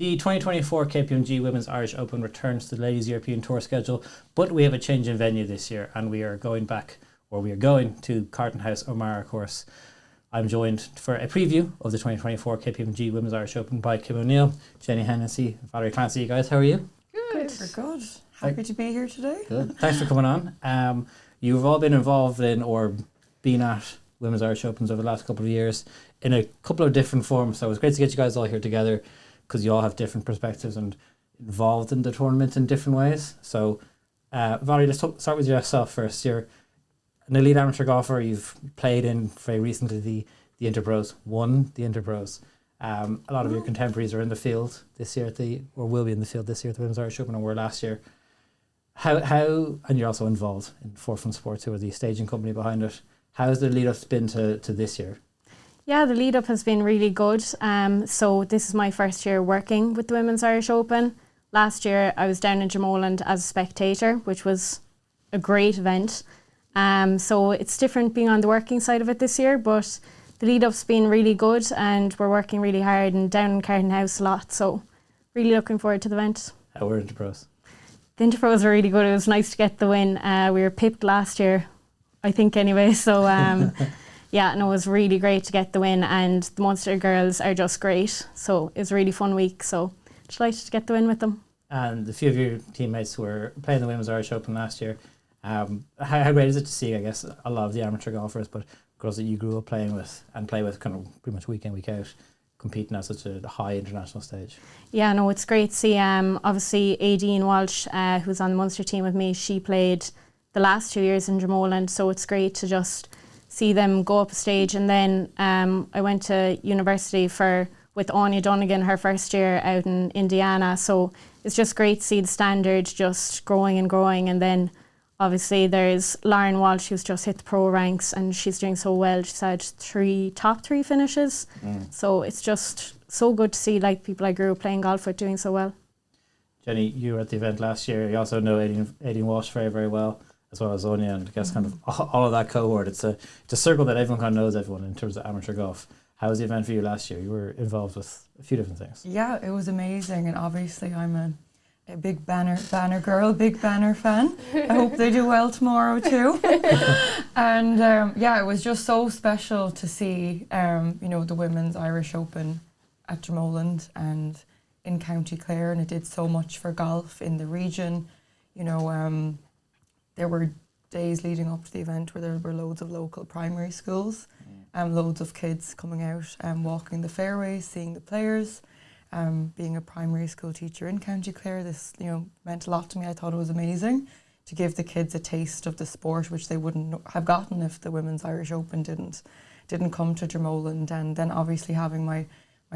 The 2024 KPMG Women's Irish Open returns to the Ladies European Tour schedule, but we have a change in venue this year and we are going to Carton House O'Mara course. I'm joined for a preview of the 2024 KPMG Women's Irish Open by Kim O'Neill, Jenny Hennessy, Valeria Clancy. You guys, how are you? Good. We're good. Happy to be here today. Good. Thanks for coming on. You've all been involved in or been at Women's Irish Opens over the last couple of years in a couple of different forms. So it's great to get you guys all here together because you all have different perspectives and involved in the tournament in different ways. So, Valerie, let's start with yourself first. You're an elite amateur golfer. You've played in very recently the Interpros, won the Interpros. A lot of your contemporaries are in the field this year or will be in the field this year at the Women's Irish Open and were last year. How and you're also involved in Forefront Sports, who are the staging company behind it. How has the lead up been to this year? Yeah, the lead up has been really good. So this is my first year working with the Women's Irish Open. Last year I was down in Dromoland as a spectator, which was a great event. So it's different being on the working side of it this year, but the lead up's been really good and we're working really hard and down in Carton House a lot. So really looking forward to the event. How were Interpros? The Interpros were really good. It was nice to get the win. We were pipped last year, I think anyway. So yeah, and it was really great to get the win, and the Munster girls are just great. So it was a really fun week. So delighted to get the win with them. And a few of your teammates were playing the Women's Irish Open last year. How great is it to see, I guess, a lot of the amateur golfers, but girls that you grew up playing with and play with kind of pretty much week in, week out, competing at such a high international stage? Yeah, no, it's great to see. Obviously, Aideen Walsh, who's on the Munster team with me, she played the last 2 years in Dromoland, so it's great to just see them go up a stage. And then I went to university with Anya Donegan, her first year out in Indiana, so it's just great to see the standard just growing and growing. And then obviously there's Lauren Walsh, who's just hit the pro ranks and she's doing so well. She's had top three finishes. So it's just so good to see like people I grew up playing golf with doing so well. Jenny, you were at the event last year. You also know Aideen Walsh very, very well, as well as Anya, and I guess kind of all of that cohort. It's a circle that everyone kind of knows everyone in terms of amateur golf. How was the event for you last year? You were involved with a few different things. Yeah, it was amazing, and obviously I'm a big banner girl, big banner fan. I hope they do well tomorrow too. And yeah, it was just so special to see the Women's Irish Open at Dromoland and in County Clare, and it did so much for golf in the region. There were days leading up to the event where there were loads of local primary schools, loads of kids coming out and walking the fairways, seeing the players. Being a primary school teacher in County Clare, this meant a lot to me. I thought it was amazing to give the kids a taste of the sport, which they wouldn't have gotten if the Women's Irish Open didn't come to Dromoland. And then obviously having my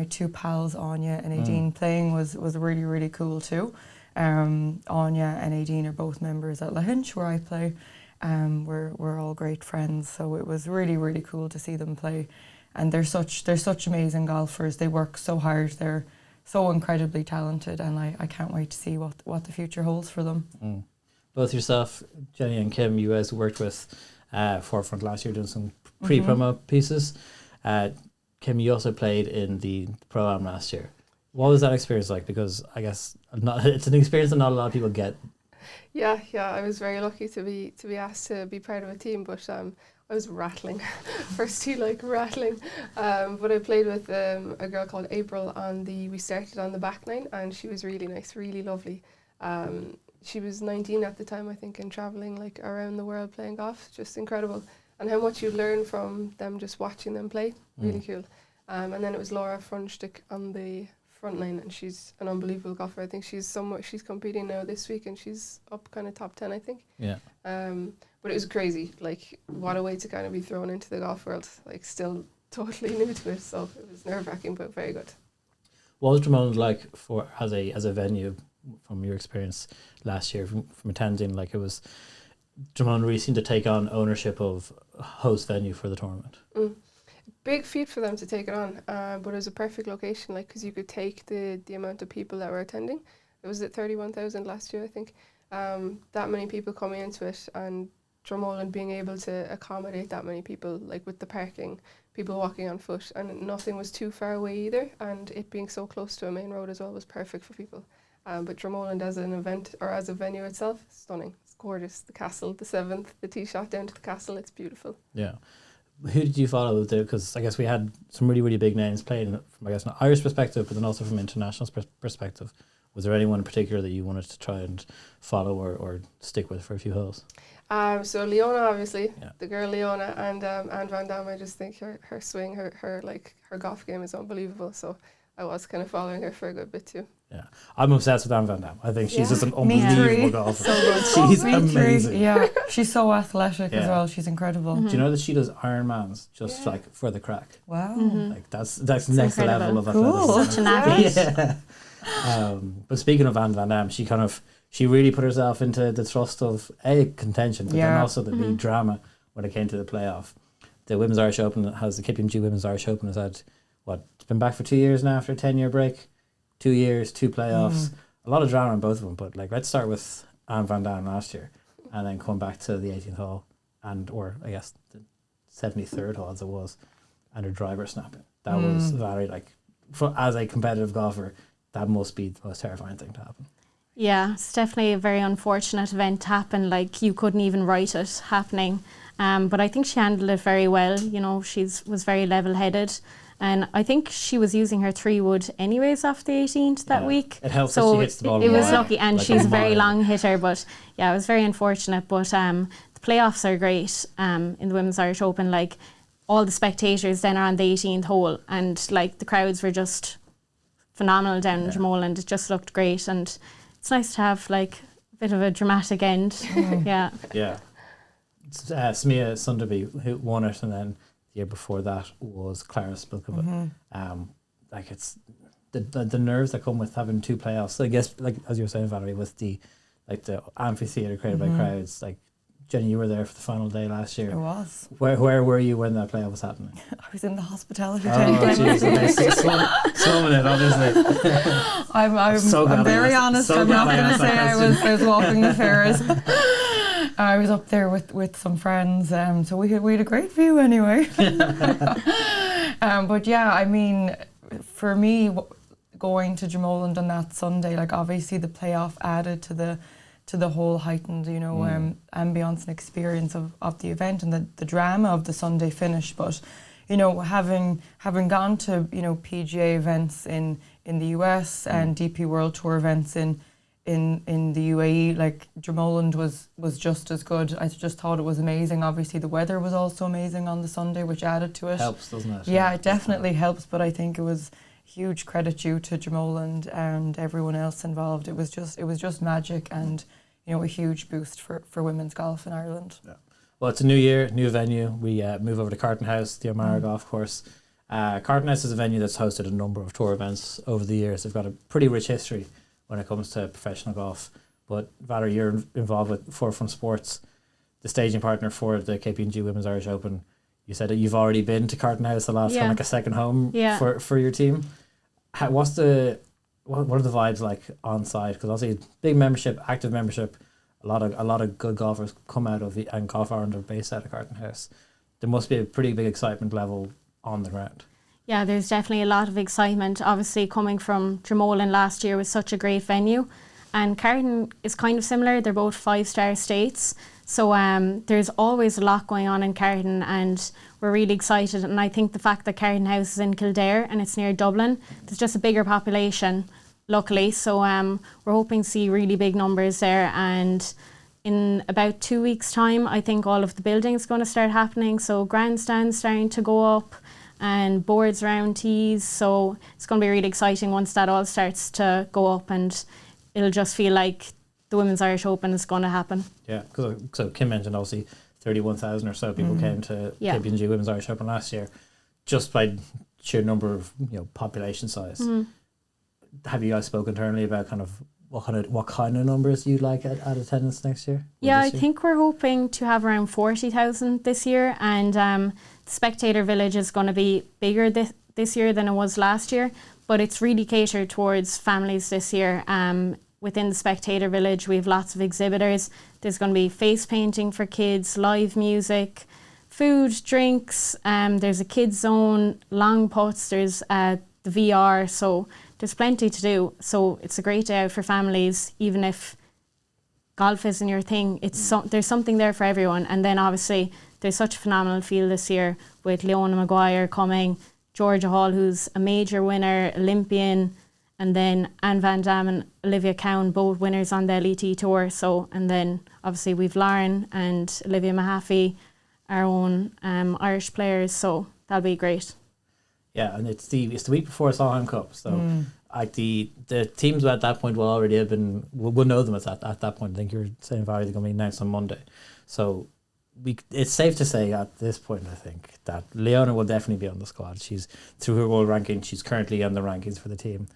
two pals, Anya and Aideen, playing was really, really cool too. Anya and Aideen are both members at Lahinch, where I play. We're all great friends, so it was really, really cool to see them play. And they're such amazing golfers. They work so hard. They're so incredibly talented, and I can't wait to see what the future holds for them. Both yourself, Jenny and Kim, you guys worked with Forefront last year doing some pre-promo pieces. Kim, you also played in the Pro-Am last year. What was that experience like? Because I guess it's an experience that not a lot of people get. Yeah, I was very lucky to be asked to be part of a team, but I was rattling, first tee rattling. But I played with a girl called April we started on the back nine, and she was really nice, really lovely. She was 19 at the time, I think, and travelling around the world playing golf, just incredible. And how much you learn from them just watching them play, really cool. And then it was Laura Frunstick on the front line, and she's an unbelievable golfer. I think she's competing now this week, and she's up kind of top 10, I think. Yeah. But it was crazy. What a way to kind of be thrown into the golf world. Still totally new to it, so it was nerve-wracking, but very good. What was Dromoland like as a venue from your experience last year from attending? Dromoland really seemed to take on ownership of host venue for the tournament. Big feat for them to take it on, but it was a perfect location, because you could take the amount of people that were attending. It was at 31,000 last year, I think. That many people coming into it, and Dromoland being able to accommodate that many people, with the parking, people walking on foot, and nothing was too far away either, and it being so close to a main road as well was perfect for people. But Dromoland as an event, or as a venue itself, stunning. It's gorgeous. The castle, the 7th, the tee shot down to the castle, it's beautiful. Yeah. Who did you follow there? Because I guess we had some really, really big names playing from, I guess, an Irish perspective, but then also from an international perspective. Was there anyone in particular that you wanted to try and follow or stick with for a few holes? So Leona, obviously, the girl Leona, and Anne Van Dam. I just think her swing, her golf game is unbelievable. So I was kind of following her for a good bit too. Yeah, I'm obsessed with Anne Van Dam. I think she's just an unbelievable golfer. So good. She's amazing. Yeah, she's so athletic as well. She's incredible. Do you know that she does Ironmans just like for the crack? Wow. Like that's next level of cool. athleticism. Such an athlete. Yeah. But speaking of Anne Van Dam, she really put herself into the thrust of contention, but then also the big drama when it came to the playoff. The Women's Irish Open the KPMG Women's Irish Open has had it's been back for 2 years now after a 10-year break. 2 years, 2 playoffs, a lot of drama in both of them. But let's start with Anne Van Dam last year, and then come back to the 18th hole, or I guess the 73rd hole as it was, and her driver snapping. That was very as a competitive golfer, that must be the most terrifying thing to happen. Yeah, it's definitely a very unfortunate event to happen. You couldn't even write it happening. But I think she handled it very well. She was very level-headed. And I think she was using her 3-wood anyways off the 18th that week. It helps so that she hits the ball. It was lucky, and she's a very mile. long hitter. But yeah, it was very unfortunate. But the playoffs are great in the Women's Irish Open. All the spectators then are on the 18th hole, and the crowds were just phenomenal down in Dromoland. It just looked great, and it's nice to have a bit of a dramatic end. Yeah. Yeah. It's, Smia Sunderby who won it, and then the year before that was Clara Spilkova. It's the nerves that come with having 2 playoffs. I guess, as you were saying, Valerie, with the amphitheatre created by crowds. Jenny, you were there for the final day last year. I was. Where were you when that playoff was happening? I was in the hospitality Oh, tent. jeez, slumming it, obviously. I'm very honest. I'm not going to say I was walking the fares. I was up there with some friends, so we had a great view anyway. But yeah, I mean, for me, going to Dromoland on that Sunday, obviously the playoff added to the whole heightened, ambience and experience of the event and the drama of the Sunday finish. But having gone to PGA events in the US and DP World Tour events in the UAE, Dromoland was just as good. I just thought it was amazing. Obviously the weather was also amazing on the Sunday, which added to it. Helps, doesn't it? Yeah, it definitely helps, but I think it was huge credit due to Dromoland and everyone else involved. It was just magic, and a huge boost for women's golf in Ireland. Yeah. Well, it's a new year, new venue. We move over to Carton House, the O'Mara golf course. Carton House is a venue that's hosted a number of tour events over the years. They've got a pretty rich history when it comes to professional golf. But Valerie, you're involved with Forefront Sports, the staging partner for the KPMG Women's Irish Open. You said that you've already been to Carton House a lot, from a second home for your team. What are the vibes like on site? Because obviously big membership, active membership, a lot of good golfers come out of and Golf Ireland are based out of Carton House. There must be a pretty big excitement level on the ground. Yeah, there's definitely a lot of excitement. Obviously, coming from Dromoland last year was such a great venue, and Carton is kind of similar. They're both 5-star states, so there's always a lot going on in Carton, and we're really excited. And I think the fact that Carton House is in Kildare and it's near Dublin, there's just a bigger population, luckily. So we're hoping to see really big numbers there. And in about 2 weeks' time, I think all of the buildings are going to start happening. So grandstands starting to go up, and boards around tees. So it's going to be really exciting once that all starts to go up, and it'll just feel like the Women's Irish Open is going to happen. Yeah, so Kim mentioned obviously 31,000 or so people came to KPMG Women's Irish Open last year, just by sheer number of population size. Have you guys spoken internally about kind of what kind of numbers you'd like at attendance next year? Yeah, I think we're hoping to have around 40,000 this year, and the Spectator Village is going to be bigger this year than it was last year, but it's really catered towards families this year. Within the Spectator Village, we have lots of exhibitors. There's going to be face painting for kids, live music, food, drinks, there's a kids zone, long putts, there's the VR, so there's plenty to do. So it's a great day out for families, even if golf isn't your thing. There's something there for everyone. And then obviously there's such a phenomenal field this year with Leona Maguire coming, Georgia Hall, who's a major winner, Olympian, and then Anne Van Dam and Olivia Cowan, both winners on the LET Tour. So, and then obviously we've Lauren and Olivia Mahaffey, our own Irish players. So that'll be great. Yeah, and it's the week before Solheim Cup, so the teams at that point will already have been, we'll know them at that point. I think you're saying, Valerie, they're going to be announced on Monday. So it's safe to say at this point, I think, that Leona will definitely be on the squad. She's, through her world ranking, she's currently on the rankings for the team.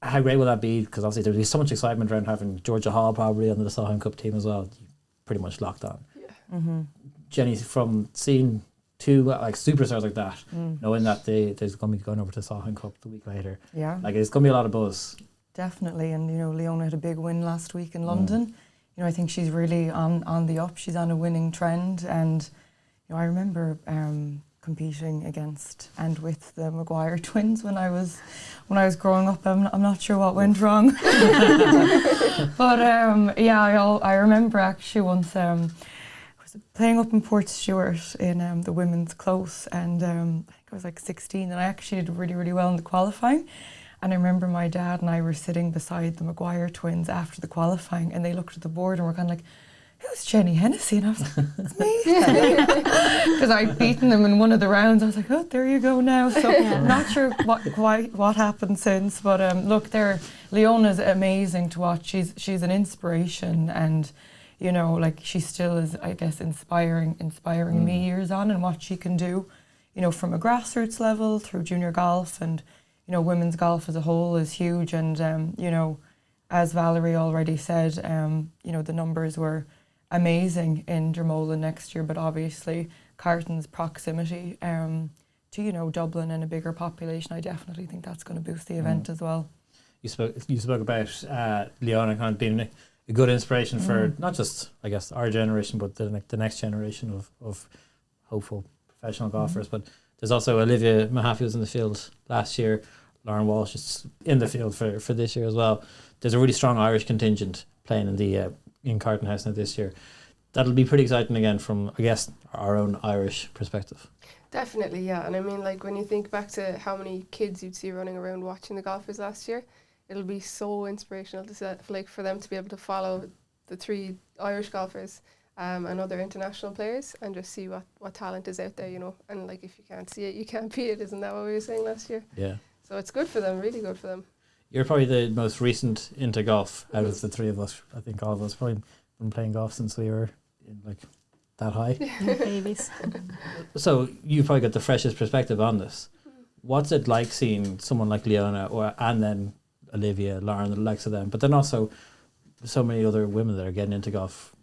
How great will that be? Because obviously there'll be so much excitement around having Georgia Hall probably on the Solheim Cup team as well. Pretty much locked on. Yeah. Jenny, from seeing two superstars like that, knowing that there's going to be going over to Solheim Cup the week later, it's going to be a lot of buzz. Definitely, and Leona had a big win last week in London. I think she's really on the up. She's on a winning trend, and I remember competing against and with the Maguire twins when I was growing up. I'm not sure what went wrong, but I remember actually once I was playing up in Port Stewart in the women's close, and I think I was like 16, and I actually did really, really well in the qualifying. And I remember my dad and I were sitting beside the Maguire twins after the qualifying, and they looked at the board and were kind of like, "Who's Jenny Hennessy?" And I was like, "It's me," because I'd beaten them in one of the rounds. I was like, "Oh, there you go now." So I'm not sure what happened since, but look, Leona's amazing to watch. She's an inspiration, and she still is, I guess, inspiring me years on, and what she can do, from a grassroots level through junior golf, and women's golf as a whole is huge. And as Valerie already said, the numbers were amazing in Dromoland next year, but obviously Carton's proximity to Dublin and a bigger population, I definitely think that's going to boost the event as well. You spoke about Leona kind of being a good inspiration for not just, I guess, our generation, but the next generation of hopeful professional golfers. But there's also Olivia Mahaffey was in the field last year. Lauren Walsh is in the field for this year as well. There's a really strong Irish contingent playing in Carton House now this year. That'll be pretty exciting again from, I guess, our own Irish perspective. Definitely, yeah. And I mean, like, when you think back to how many kids you'd see running around watching the golfers last year, it'll be so inspirational for them to be able to follow the three Irish golfers and other international players, and just see what talent is out there, And like, if you can't see it, you can't be it. Isn't that what we were saying last year? Yeah. So it's good for them, really good for them. You're probably the most recent into golf out of the three of us. I think all of us probably been playing golf since we were that high. Babies. So you've probably got the freshest perspective on this. What's it like seeing someone like Leona and then Olivia, Lauren, the likes of them, but then also so many other women that are getting into golf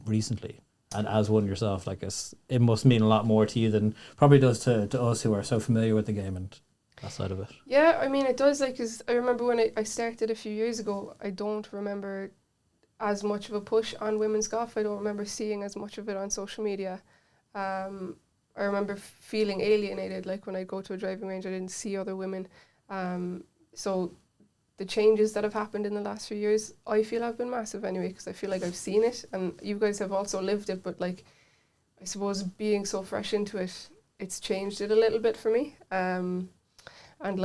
recently, and as one yourself, it must mean a lot more to you than probably does to us who are so familiar with the game and that side of it. Yeah, I mean, it does, because I remember when I started a few years ago, I don't remember as much of a push on women's golf. I don't remember seeing as much of it on social media. I remember feeling alienated, like when I go to a driving range, I didn't see other women. So the changes that have happened in the last few years, I feel have been massive anyway, because I feel like I've seen it, and you guys have also lived it, but I suppose being so fresh into it, it's changed it a little bit for me. And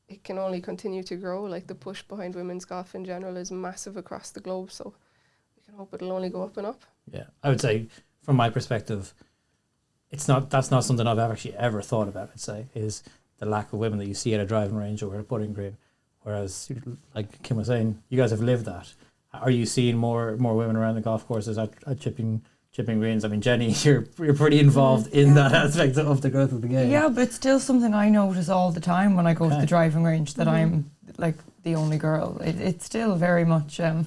it can only continue to grow. The push behind women's golf in general is massive across the globe, so we can hope it'll only go up and up. Yeah, I would say from my perspective, that's not something I've actually ever thought about. I'd say is the lack of women that you see at a driving range or a putting green, whereas like Kim was saying, you guys have lived that. Are you seeing more women around the golf courses at chipping greens? I mean, Jenny, you're pretty involved in that aspect of the growth of the game. Yeah, but it's still something I notice all the time when I go to the driving range, that I'm the only girl. It's still very much a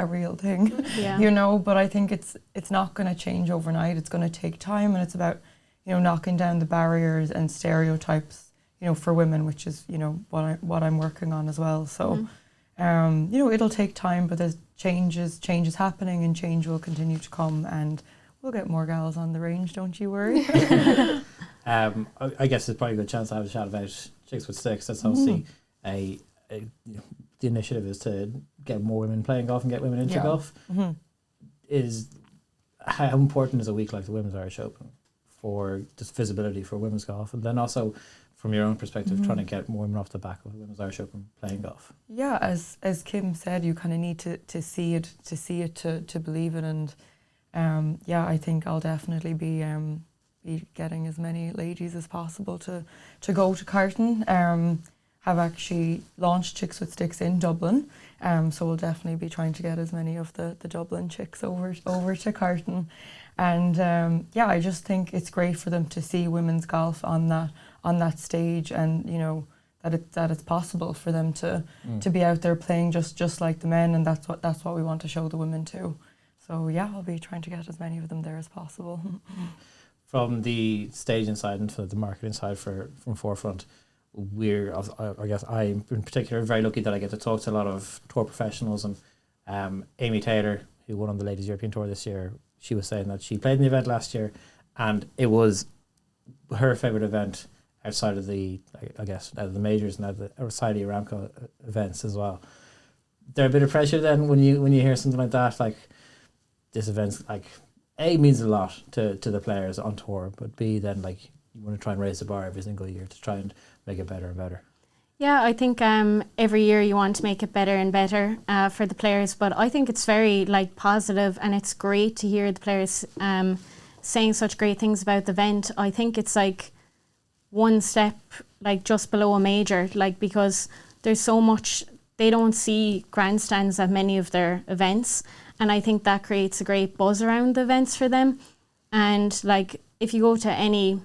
real thing, but I think it's not going to change overnight. It's going to take time, and it's about knocking down the barriers and stereotypes for women, which is what I'm working on as well. So it'll take time, but there's changes happening, and change will continue to come, and we'll get more gals on the range, don't you worry. I guess it's probably a good chance to have a chat about Chicks with Sticks. That's obviously the initiative is to get more women playing golf and get women into golf. Is how important is a week like the Women's Irish Open for just visibility for women's golf, and then also from your own perspective, trying to get more women off the back of the Women's Irish Open playing golf? Yeah, as Kim said, you kind of need to see it to believe it, and I think I'll definitely be getting as many ladies as possible to go to Carton. Have actually launched Chicks with Sticks in Dublin, so we'll definitely be trying to get as many of the Dublin chicks over to Carton, and I just think it's great for them to see women's golf on that stage, and you know that it's possible for them to be out there playing just like the men, and that's what we want to show the women too. So yeah, I'll be trying to get as many of them there as possible. From the staging side and for the marketing side from Forefront, I guess I in particular very lucky that I get to talk to a lot of tour professionals, and Amy Taylor, who won on the Ladies European Tour this year, she was saying that she played in the event last year and it was her favourite event outside of the majors and outside of the Aramco events as well. There a bit of pressure then when you hear something like that, like this event's like A, means a lot to the players on tour, but B, then like you want to try and raise the bar every single year to try and make it better and better. Yeah, I think every year you want to make it better and better for the players, but I think it's very positive, and it's great to hear the players saying such great things about the event. I think it's one step just below a major, because there's so much, they don't see grandstands at many of their events, and I think that creates a great buzz around the events for them. And if you go to any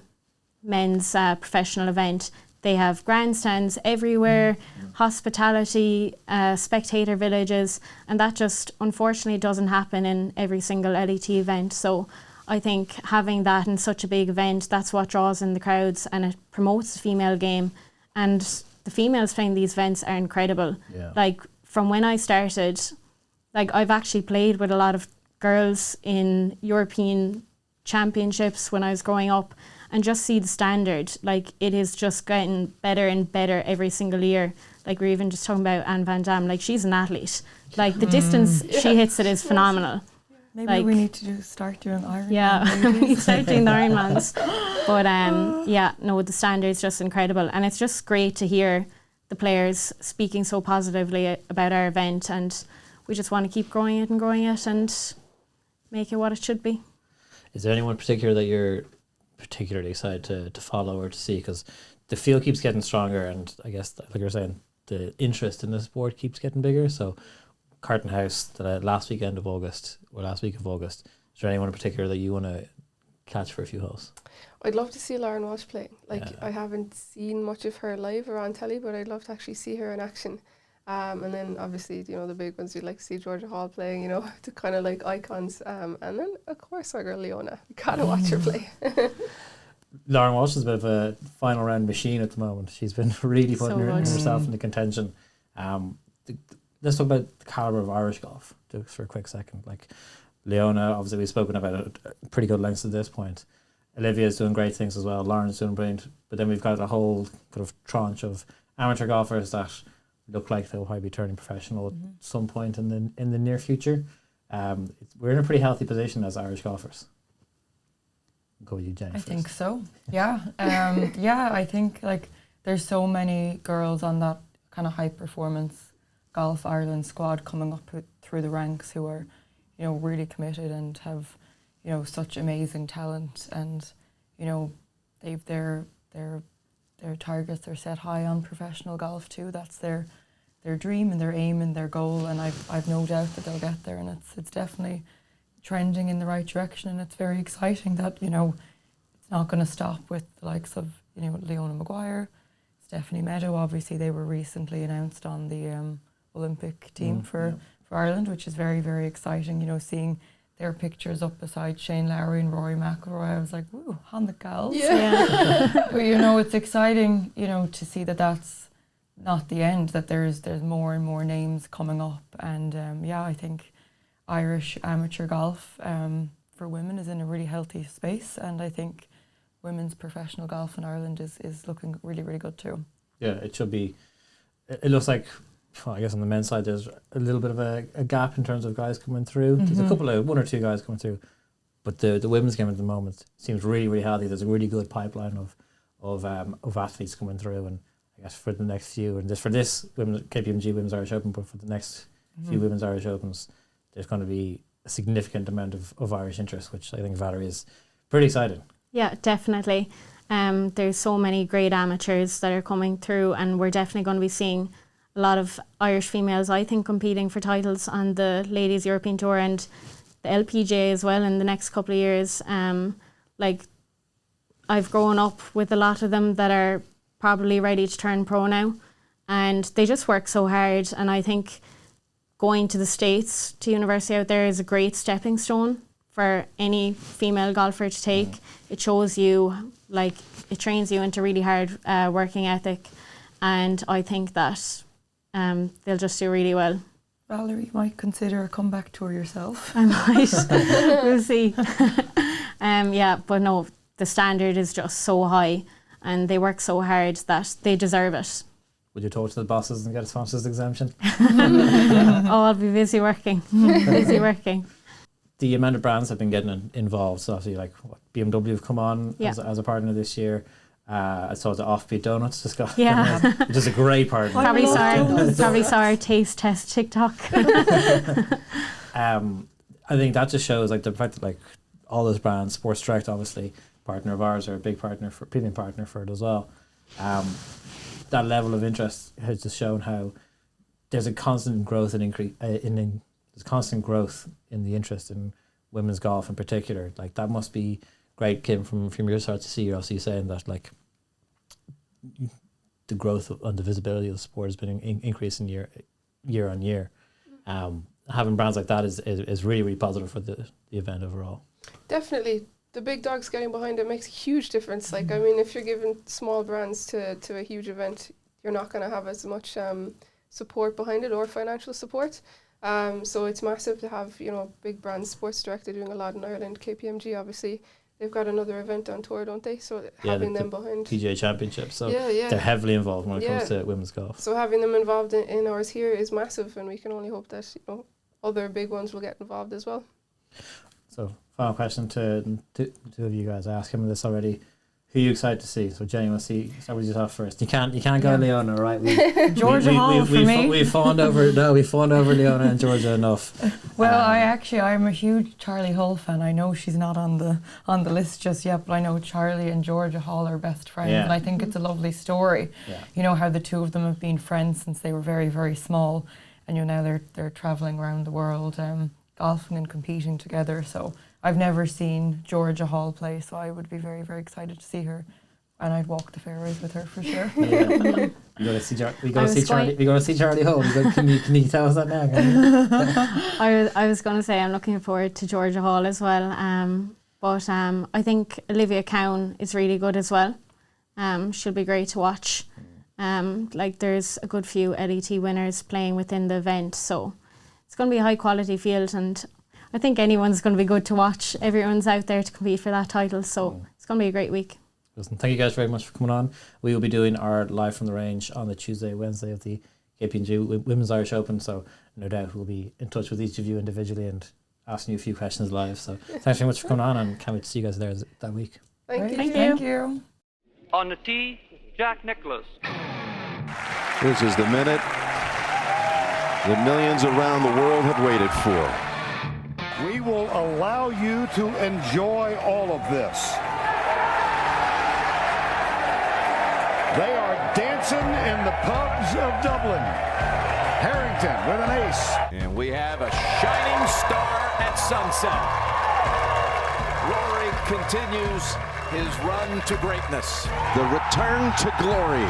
men's professional event, they have grandstands everywhere, hospitality, spectator villages, and that just unfortunately doesn't happen in every single LET event. So I think having that in such a big event, that's what draws in the crowds, and it promotes the female game. And the females playing these events are incredible. Yeah. From when I started, I've actually played with a lot of girls in European championships when I was growing up, and just see the standard, it is just getting better and better every single year. We're even just talking about Anne Van Dam, she's an athlete. The distance she hits it is phenomenal. Maybe we need to start doing Ironman. Yeah, we start doing the Ironmans. But the standard's just incredible, and it's just great to hear the players speaking so positively about our event, and we just want to keep growing it and make it what it should be. Is there anyone in particular that you're particularly excited to follow or to see? Because the field keeps getting stronger, and I guess, like you're saying, the interest in the sport keeps getting bigger. So Carton House, the last week of August, is there anyone in particular that you want to catch for a few holes? I'd love to see Lauren Walsh play. I haven't seen much of her live or on telly, but I'd love to actually see her in action. And then obviously, the big ones, you'd like to see Georgia Hall playing, to kind of icons. And then, of course, our girl Leona. You gotta watch her play. Lauren Walsh is a bit of a final round machine at the moment. She's been really putting herself into contention. Let's talk about the calibre of Irish golf just for a quick second. Leona, obviously we've spoken about it at pretty good lengths at this point. Olivia's doing great things as well. Lauren's doing brilliant. But then we've got a whole kind of tranche of amateur golfers that look like they'll probably be turning professional at some point in the near future. We're in a pretty healthy position as Irish golfers. Go with you, Jenny. I think so. Yeah. I think there's so many girls on that kind of high performance Golf Ireland squad coming up through the ranks who are, really committed and have, such amazing talent, and they've their targets are set high on professional golf too. That's their dream and their aim and their goal, and I've no doubt that they'll get there, and it's definitely trending in the right direction, and it's very exciting that it's not going to stop with the likes of Leona Maguire, Stephanie Meadow. Obviously they were recently announced on the Olympic team for Ireland, which is very, very exciting. Seeing their pictures up beside Shane Lowry and Rory McIlroy, I was like, woo, on the gals. Yeah. But it's exciting, to see that that's not the end, that there's more and more names coming up, and I think Irish amateur golf for women is in a really healthy space, and I think women's professional golf in Ireland is looking really, really good too. Yeah, it should be. It looks like, well, I guess on the men's side there's a little bit of a gap in terms of guys coming through. There's a couple of, 1 or 2 guys coming through, but the women's game at the moment seems really, really healthy. There's a really good pipeline of athletes coming through, and I guess for the next few, and just for this KPMG Women's Irish Open, but for the next few Women's Irish Opens, there's going to be a significant amount of Irish interest, which I think Valerie is pretty excited. Yeah, definitely. There's so many great amateurs that are coming through, and we're definitely going to be seeing a lot of Irish females, I think, competing for titles on the Ladies European Tour and the LPGA as well in the next couple of years. Like, I've grown up with a lot of them that are probably ready to turn pro now, and they just work so hard, and I think going to the States, to university out there, is a great stepping stone for any female golfer to take. It shows you, like, it trains you into really hard working ethic, and I think that they'll just do really well. Valerie, you might consider a comeback tour yourself. I might. We'll see. Yeah, but no, the standard is just so high, and they work so hard that they deserve it. Would you talk to the bosses and get a sponsors exemption? Oh, I'll be busy working. Busy working. The amount of brands have been getting involved. So obviously, like, BMW have come on as a partner this year. I saw the Offbeat Donuts just got, which is a great partner. Probably saw our taste test TikTok. I think that just shows, like, the fact that, like, all those brands, Sports Direct, obviously partner of ours, are a big partner for premium partner for it as well. That level of interest has just shown how there's a constant growth and increase there's constant growth in the interest in women's golf in particular. Like, that must be great, Kim, from your side to see. You're obviously saying that, like, the growth and the visibility of the sport has been increasing year on year. Having brands like that is really, really positive for the event overall. Definitely. The big dogs getting behind it makes a huge difference. Like, I mean, if you're giving small brands to a huge event, you're not going to have as much support behind it, or financial support. So it's massive to have, you know, big brands. Sports Direct are doing a lot in Ireland. KPMG, obviously, they've got another event on tour, don't they? So having them behind PGA Championship. So they're heavily involved when it comes to women's golf. So having them involved in ours here is massive, and we can only hope that, you know, other big ones will get involved as well. So, final question to two of you guys. I asked him this already. Who are you excited to see? So, Jenny, we'll see. Start with yourself first. You can't go Leona, right? Georgia Hall for me. We've fawned over Leona and Georgia enough. Well, I'm a huge Charlie Hull fan. I know she's not on the list just yet, but I know Charlie and Georgia Hall are best friends, and I think it's a lovely story. Yeah. You know, how the two of them have been friends since they were very, very small, and you know, now they're travelling around the world, golfing and competing together. So I've never seen Georgia Hall play, so I would be very, very excited to see her, and I'd walk the fairways with her for sure. Yeah. We got to see Charlie Hall. Can you tell us that now? I was going to say I'm looking forward to Georgia Hall as well. But I think Olivia Cowan is really good as well. She'll be great to watch. Like, there's a good few LET winners playing within the event, so it's going to be a high quality field, and I think anyone's going to be good to watch. Everyone's out there to compete for that title, so it's going to be a great week. Listen, thank you guys very much for coming on. We will be doing our live from the range on the Tuesday, Wednesday of the KPMG Women's Irish Open, so no doubt we'll be in touch with each of you individually and asking you a few questions live. So thanks very much for coming on, and can't wait to see you guys there that week. Thank you. On the tee, Jack Nicklaus. This is the minute that millions around the world have waited for. We will allow you to enjoy all of this. They are dancing in the pubs of Dublin. Harrington with an ace. And we have a shining star at sunset. Rory continues his run to greatness. The return to glory.